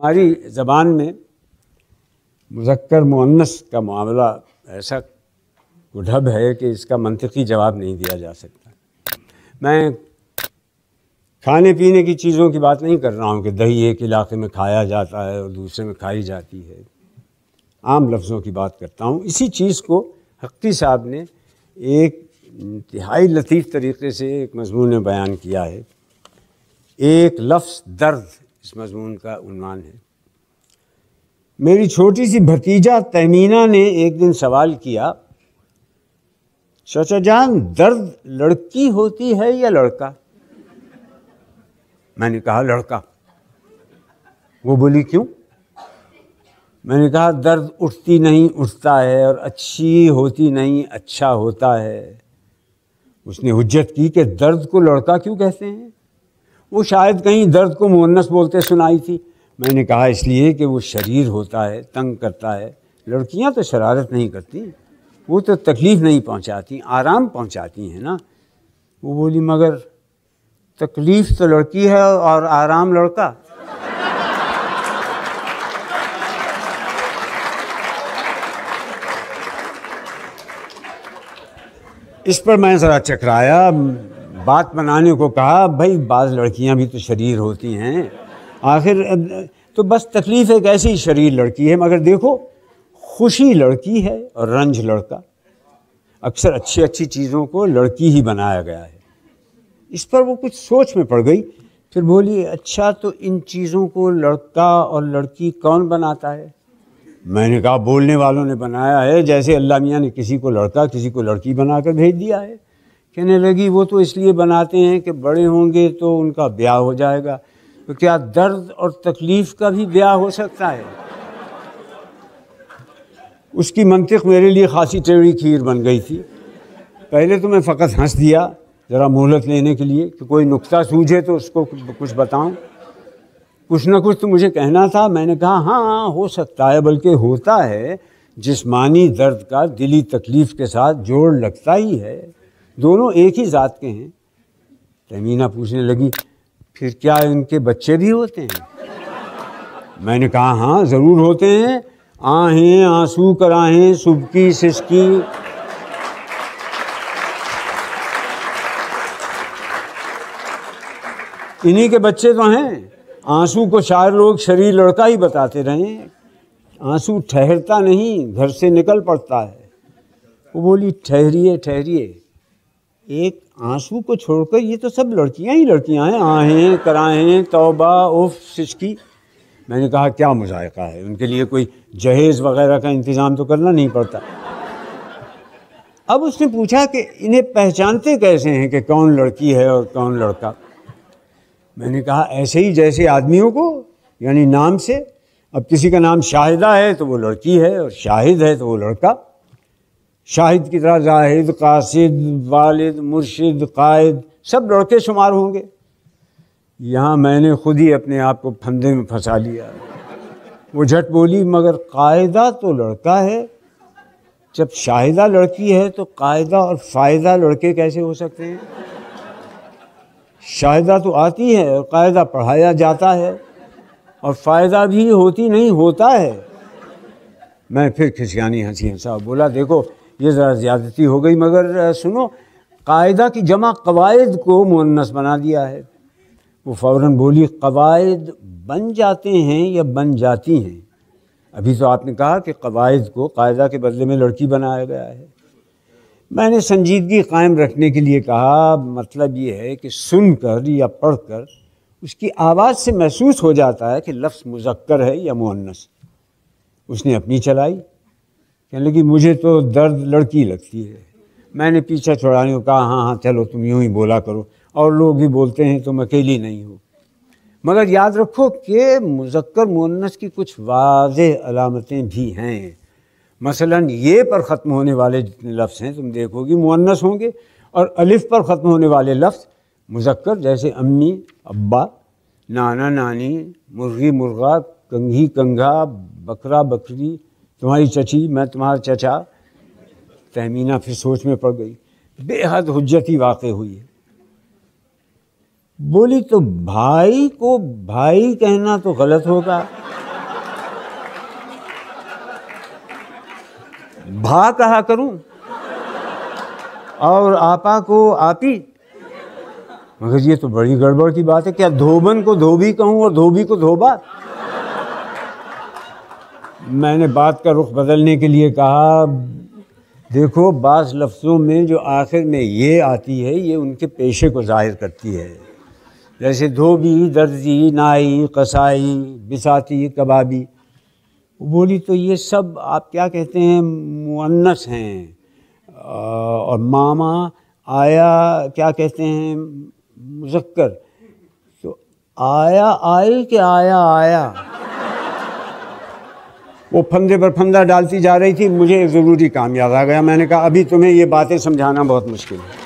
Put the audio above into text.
ہماری زبان میں مذکر مؤنث کا معاملہ ایسا گڈھب ہے کہ اس کا منطقی جواب نہیں دیا جا سکتا۔ میں کھانے پینے کی چیزوں کی بات نہیں کر رہا ہوں کہ دہی ایک علاقے میں کھایا جاتا ہے اور دوسرے میں کھائی جاتی ہے، عام لفظوں کی بات کرتا ہوں۔ اسی چیز کو حقی صاحب نے ایک انتہائی لطیف طریقے سے ایک مضمون میں بیان کیا ہے۔ ایک لفظ درد اس مضمون کا عنوان ہے۔ میری چھوٹی سی بھتیجا تہمینہ نے ایک دن سوال کیا، چچا جان درد لڑکی ہوتی ہے یا لڑکا؟ میں نے کہا لڑکا۔ وہ بولی کیوں؟ میں نے کہا درد اٹھتی نہیں اٹھتا ہے، اور اچھی ہوتی نہیں اچھا ہوتا ہے۔ اس نے حجت کی کہ درد کو لڑکا کیوں کہتے ہیں؟ وہ شاید کہیں درد کو مؤنث بولتے سنائی تھی۔ میں نے کہا اس لیے کہ وہ شریر ہوتا ہے، تنگ کرتا ہے۔ لڑکیاں تو شرارت نہیں کرتی، وہ تو تکلیف نہیں پہنچاتی، آرام پہنچاتی ہیں نا۔ وہ بولی مگر تکلیف تو لڑکی ہے اور آرام لڑکا۔ اس پر میں ذرا چکرایا، بات بنانے کو کہا بھائی بعض لڑکیاں بھی تو شریر ہوتی ہیں، آخر تو بس تکلیف ایک ایسی شریر لڑکی ہے، مگر دیکھو خوشی لڑکی ہے اور رنج لڑکا۔ اکثر اچھی اچھی چیزوں کو لڑکی ہی بنایا گیا ہے۔ اس پر وہ کچھ سوچ میں پڑ گئی، پھر بولی اچھا تو ان چیزوں کو لڑکا اور لڑکی کون بناتا ہے؟ میں نے کہا بولنے والوں نے بنایا ہے، جیسے اللہ میاں نے کسی کو لڑکا کسی کو لڑکی بنا کر بھیج دیا ہے۔ کہنے لگی وہ تو اس لیے بناتے ہیں کہ بڑے ہوں گے تو ان کا بیاہ ہو جائے گا، تو کیا درد اور تکلیف کا بھی بیاہ ہو سکتا ہے؟ اس کی منطق میرے لیے خاصی ٹیڑھی کھیر بن گئی تھی۔ پہلے تو میں فقط ہنس دیا ذرا مہلت لینے کے لیے کہ کوئی نکتہ سوجھے تو اس کو کچھ بتاؤں، کچھ نہ کچھ تو مجھے کہنا تھا۔ میں نے کہا ہاں ہو سکتا ہے، بلکہ ہوتا ہے، جسمانی درد کا دلی تکلیف کے ساتھ جوڑ لگتا ہی ہے، دونوں ایک ہی ذات کے ہیں۔ تہمینہ پوچھنے لگی پھر کیا ان کے بچے بھی ہوتے ہیں؟ میں نے کہا ہاں ضرور ہوتے ہیں، آہیں آنسو کراہیں سبکی سسکی۔ انہی کے بچے تو ہیں۔ آنسو کو شاعر لوگ شریر لڑکا ہی بتاتے رہے، آنسو ٹھہرتا نہیں، گھر سے نکل پڑتا ہے۔ وہ بولی ٹھہریے ٹھہریے، ایک آنسو کو چھوڑ کر یہ تو سب لڑکیاں ہی لڑکیاں ہیں، آہیں کراہیں توبہ اف سسکی۔ میں نے کہا کیا مذائقہ ہے، ان کے لیے کوئی جہیز وغیرہ کا انتظام تو کرنا نہیں پڑتا۔ اب اس نے پوچھا کہ انہیں پہچانتے کیسے ہیں کہ کون لڑکی ہے اور کون لڑکا؟ میں نے کہا ایسے ہی جیسے آدمیوں کو، یعنی نام سے۔ اب کسی کا نام شاہدہ ہے تو وہ لڑکی ہے، اور شاہد ہے تو وہ لڑکا۔ شاہد کی طرح زاہد، قاصد، والد، مرشد، قائد سب لڑکے شمار ہوں گے۔ یہاں میں نے خود ہی اپنے آپ کو پھندے میں پھنسا لیا۔ وہ جھٹ بولی مگر قاعدہ تو لڑکا ہے، جب شاہدہ لڑکی ہے تو قاعدہ اور فائدہ لڑکے کیسے ہو سکتے ہیں؟ شاہدہ تو آتی ہے اور قاعدہ پڑھایا جاتا ہے، اور فائدہ بھی ہوتی نہیں ہوتا ہے۔ میں پھر کھسیانی ہنسی ہنسا، بولا دیکھو یہ ذرا زیادتی ہو گئی، مگر سنو قاعدہ کی جمع قواعد کو مؤنث بنا دیا ہے۔ وہ فوراً بولی قواعد بن جاتے ہیں یا بن جاتی ہیں؟ ابھی تو آپ نے کہا کہ قواعد کو قاعدہ کے بدلے میں لڑکی بنایا گیا ہے۔ میں نے سنجیدگی قائم رکھنے کے لیے کہا مطلب یہ ہے کہ سن کر یا پڑھ کر اس کی آواز سے محسوس ہو جاتا ہے کہ لفظ مذکر ہے یا مؤنث۔ اس نے اپنی چلائی، کہنے لگی مجھے تو درد لڑکی لگتی ہے۔ میں نے پیچھا چھڑانے کو کہا ہاں چلو تم یوں ہی بولا کرو، اور لوگ بھی بولتے ہیں، تم اکیلی نہیں ہو۔ مگر یاد رکھو کہ مذکر مؤنث کی کچھ واضح علامتیں بھی ہیں۔ مثلاً یہ پر ختم ہونے والے جتنے لفظ ہیں تم دیکھو گی مؤنث ہوں گے، اور الف پر ختم ہونے والے لفظ مذکر، جیسے امی ابا، نانا نانی، مرغی مرغا، کنگھی کنگھا، بکرا بکری، تمہاری چچی میں تمہارا چچا۔ تہمینہ پھر سوچ میں پڑ گئی، بے حد حجتی واقع ہوئی ہے۔ بولی تو بھائی کو بھائی کہنا تو غلط ہوگا۔ بھا کہا کروں اور آپا کو آپی؟ مگر یہ تو بڑی گڑبڑ کی بات ہے. کیا دھوبن کو دھوبی کہوں اور دھوبی کو دھوبا؟ میں نے بات کا رخ بدلنے کے لیے کہا دیکھو بعض لفظوں میں جو آخر میں یہ آتی ہے یہ ان کے پیشے کو ظاہر کرتی ہے. جیسے دھوبی، درزی، نائی، قصائی، بساتی، کبابی. بولی تو یہ سب آپ کیا کہتے ہیں مؤنث ہیں، اور ماما آیا کیا کہتے ہیں مذکر. تو آیا آئی کہ آیا آیا؟ وہ پھندے پر پھندا ڈالتی جا رہی تھی. مجھے ضروری کام یاد آ گیا. میں نے کہا ابھی تمہیں یہ باتیں سمجھانا بہت مشکل ہے.